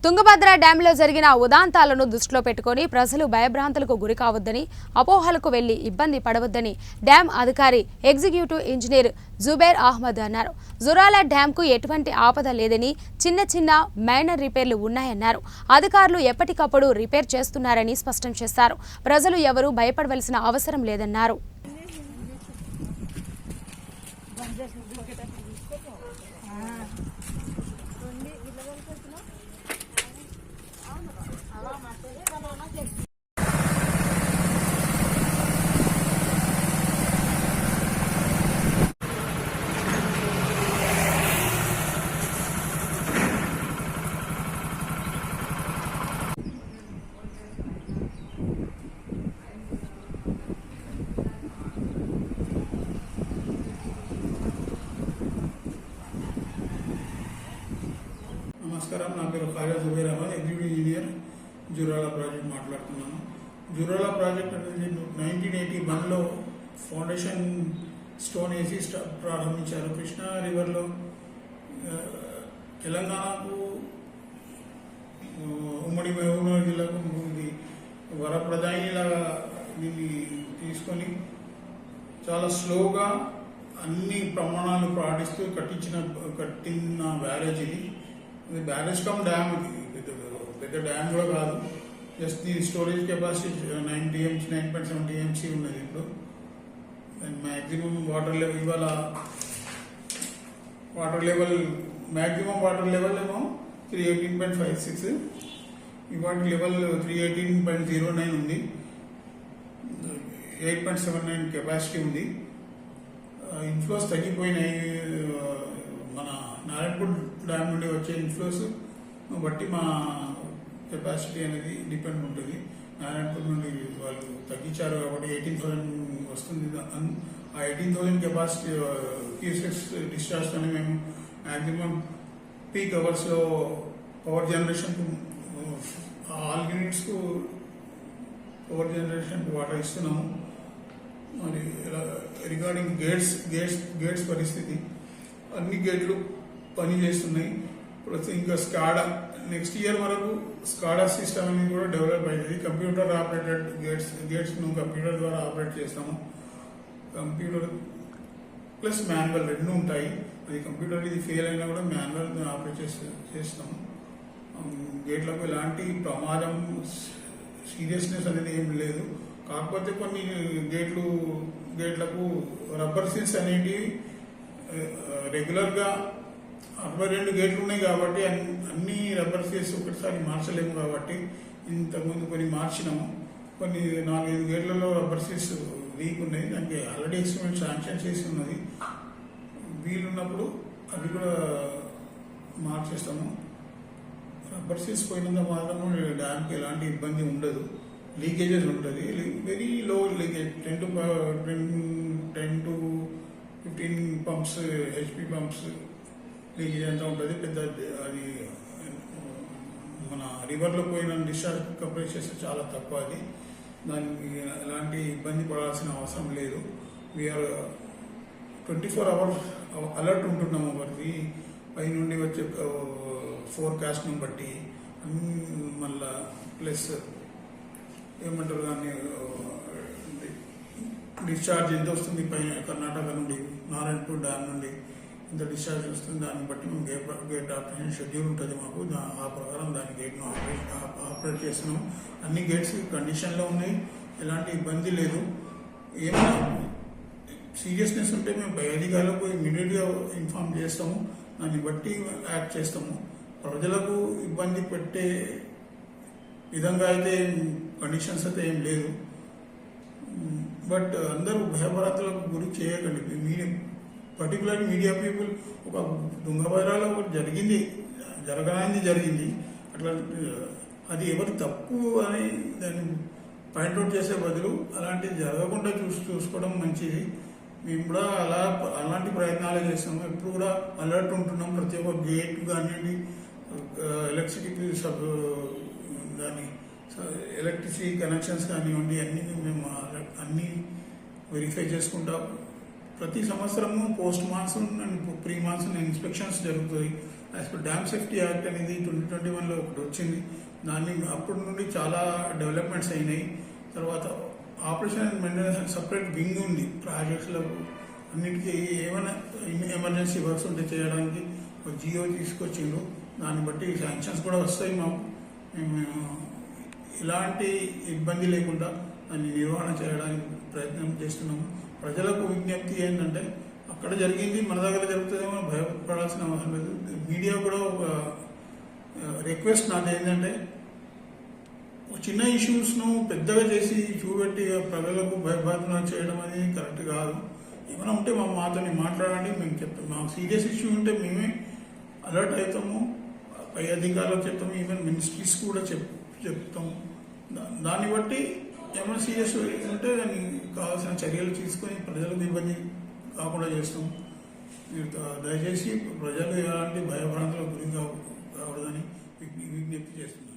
తుంగభద్ర డ్యాంలో జరిగిన ఉదాంతాలను దృష్టిలో పెట్టుకుని ప్రజలు భయభ్రాంతులకు గురి కావద్దని, అపోహలకు వెళ్లి ఇబ్బంది పడవద్దని డ్యాం అధికారి ఎగ్జిక్యూటివ్ ఇంజనీర్ జుబేర్ అహ్మద్ అన్నారు. జురాల డ్యాంకు ఎటువంటి ఆపద లేదని, చిన్న చిన్న మైనర్ రిపేర్లు ఉన్నాయన్నారు. అధికారులు ఎప్పటికప్పుడు రిపేర్ చేస్తున్నారని స్పష్టం చేశారు. ప్రజలు ఎవరూ భయపడవలసిన అవసరం లేదన్నారు. నమస్కారం, నా పేరు Khaja Zubair Ahmed, executive engineer, Jurala project మాట్లాడుతున్నాను. జురాల ప్రాజెక్ట్ అనేది 1981లో ఫౌండేషన్ స్టోన్ వేసి ప్రారంభించారు. కృష్ణా రివర్లో తెలంగాణకు ఉమ్మడి మహబూబ్నగర్ జిల్లాకు ఇది వరప్రదాయిలాగా దీన్ని తీసుకొని చాలా స్లోగా అన్ని ప్రమాణాలు పాటిస్తూ కట్టిన బ్యారేజ్ ఇది. బ్యారేజ్ కమ్ డ్యామ్, ఇది పెద్ద డ్యామ్ కూడా కాదు. జస్ట్ దీని స్టోరేజ్ కెపాసిటీ 9.7 TMC ఉన్నది. ఇప్పుడు మ్యాక్సిమం వాటర్ లెవెల్ ఇవాళ మ్యాక్సిమం వాటర్ లెవెల్ ఏమో 318.56, ఇవాటి లెవెల్ 318.09 ఉంది. 8.79 కెపాసిటీ ఉంది. ఇన్ఫ్లోస్ తగ్గిపోయినాయి. మన నారాయణపూర్ డ్యామ్ నుండి వచ్చే ఇన్ఫ్లోస్ బట్టి మా కెపాసిటీ అనేది డిపెండ్ ఉంటుంది. నారాయణపూర్ నుండి వాళ్ళు తగ్గించారు కాబట్టి 18,000 వస్తుంది. ఆ 18,000 కెపాసిటీ క్యూసెక్స్ డిశ్చార్జ్తోనే మేము మ్యాక్సిమం పీక్ అవర్స్లో పవర్ జనరేషన్కు ఆల్ యూనిట్స్కు పవర్ జనరేషన్కి వాటర్ ఇస్తున్నాము. మరి రిగార్డింగ్ గేట్స్ పరిస్థితి, అన్ని గేట్లు పనిచేస్తున్నాయి. ప్రస్తుతం ఇంకా స్కాడా నెక్స్ట్ ఇయర్ వరకు స్కాడా సిస్టమ్ అనేది కూడా డెవలప్ అవుతుంది. కంప్యూటర్ ఆపరేటెడ్ గేట్స్ను కంప్యూటర్ ద్వారా ఆపరేట్ చేస్తాము. కంప్యూటర్ ప్లస్ మాన్యువల్ రెండు ఉంటాయి. అది కంప్యూటర్ ఇది ఫెయిల్ అయినా కూడా మాన్యువల్ ఆపరేట్ చేస్తాము. గేట్లకు ఎలాంటి ప్రమాదం సీరియస్నెస్ అనేది ఏం లేదు. కాకపోతే కొన్ని గేట్లకు రబ్బర్ సీల్స్ అనేటివి రెగ్యులర్గా 62 గేట్లు ఉన్నాయి కాబట్టి అన్ని రబ్బర్ సీల్స్ ఒకటిసారి మార్చలేము. కాబట్టి ఇంతకుముందు కొన్ని మార్చినాము. కొన్ని 4-5 గేట్లలో రబ్బర్ సీల్స్ వీక్ ఉన్నాయి. దానికి ఆల్రెడీ ఎస్టిమేట్ శాంక్షన్ చేసి ఉన్నది. వీలున్నప్పుడు అవి కూడా మార్చేస్తాము. రబ్బర్ సీల్స్ పోయినంత మాత్రం డ్యామ్కి ఎలాంటి ఇబ్బంది ఉండదు. లీకేజెస్ ఉంటుంది, very low leakage, 10 to 15 pumps, HP pumps leakage అంతా ఉంటుంది. పెద్ద అది మన రివర్లో పోయిన డిశ్చార్జ్ కంపేర్ చేస్తే చాలా తక్కువ. అది దానికి ఎలాంటి ఇబ్బంది పడాల్సిన అవసరం లేదు. వీఆర్ 24 hours అలర్ట్ ఉంటున్నాము. వారికి పై నుండి వచ్చే ఫోర్కాస్ట్ను బట్టి మళ్ళా ప్లస్ ఏమంటారు దాన్ని డిశ్చార్జ్ ఎంత వస్తుంది, పైన కర్ణాటక నుండి నారాయణపూర్ డ్యామ్ నుండి ఎంత డిశ్చార్జ్ వస్తుంది, దాన్ని బట్టి మేము గేట్ ఆపరేషన్ షెడ్యూల్ ఉంటుంది మాకు. ఆ ప్రకారం దాని గేట్ను ఆపరేట్ చేస్తున్నాం. అన్ని గేట్స్ కండిషన్లో ఉన్నాయి, ఎలాంటి ఇబ్బంది లేదు. ఏమైనా సీరియస్నెస్ ఉంటే మేము పై అధికారులకు ఇమీడియట్గా ఇన్ఫార్మ్ చేస్తాము. దాన్ని బట్టి యాక్ట్ చేస్తాము. ప్రజలకు ఇబ్బంది పెట్టే విధంగా అయితే కండిషన్స్ అయితే ఏం లేదు. బట్ అందరూ భయభరాతులకు గురి చేయకండి. పర్టికులర్ మీడియా పీపుల్ ఒక తుంగభద్రలో ఒకటి జరిగింది అట్లా అది ఎవరి తప్పు అని దాన్ని పాయింట్అవుట్ చేసే బదులు అలాంటిది జరగకుండా చూసుకోవడం మంచిది. మేము కూడా అలాంటి ప్రయత్నాలు చేస్తాము. ఎప్పుడు కూడా అలర్ట్ ఉంటున్నాం. ప్రతి ఒక్క గేట్ కానివ్వండి, ఎలక్ట్రిసిటీ దాని ఎలక్ట్రిసిటీ కనెక్షన్స్ కానివ్వండి, మేము అన్నీ వెరిఫై చేసుకుంటాం. ప్రతి సంవత్సరము post monsoon and pre monsoon inspections జరుగుతాయి. As per dam safety act అనేది 2021లో ఒకటి వచ్చింది. దాన్ని అప్పటి నుండి చాలా డెవలప్మెంట్స్ అయినాయి. తర్వాత operation and maintenance separate wing ఉంది ప్రాజెక్ట్స్లో అన్నిటికీ. ఏమైనా ఎమర్జెన్సీ వర్క్స్ ఉంటే చేయడానికి ఒక జియో తీసుకొచ్చిండ్రు. దాన్ని బట్టి శాంక్షన్స్ కూడా వస్తాయి మాకు. మేము ఎలాంటి ఇబ్బంది లేకుండా దాన్ని నిర్వహణ చేయడానికి ప్రయత్నం చేస్తున్నాము. ప్రజలకు విజ్ఞప్తి ఏంటంటే అక్కడ జరిగింది మన దగ్గర జరుగుతుందేమో భయపడాల్సిన అవసరం లేదు. మీడియా కూడా ఒక రిక్వెస్ట్ నాది ఏంటంటే చిన్న ఇష్యూస్ను పెద్దగా చేసి చూపెట్టి ప్రజలకు భయభ్రాంతులు చేయడం అనేది కరెక్ట్ కాదు. ఏమైనా ఉంటే మాతో మాట్లాడండి, మేము చెప్తాం. మాకు సీరియస్ ఇష్యూ ఉంటే మేమే అలర్ట్ అవుతాము, పై అధికారులకు చెప్తాము, ఈవెన్ మినిస్ట్రీస్ కూడా చెప్తాము. దాన్ని బట్టి ఏమైనా సీరియస్ ఉంటే దానికి కావాల్సిన చర్యలు తీసుకొని ప్రజలకు ఇబ్బంది కాకుండా చేస్తాం. మీరు దయచేసి ప్రజలు ఎలాంటి భయభ్రాంతులకు గురి కాకూడదని విజ్ఞప్తి చేస్తున్నాం.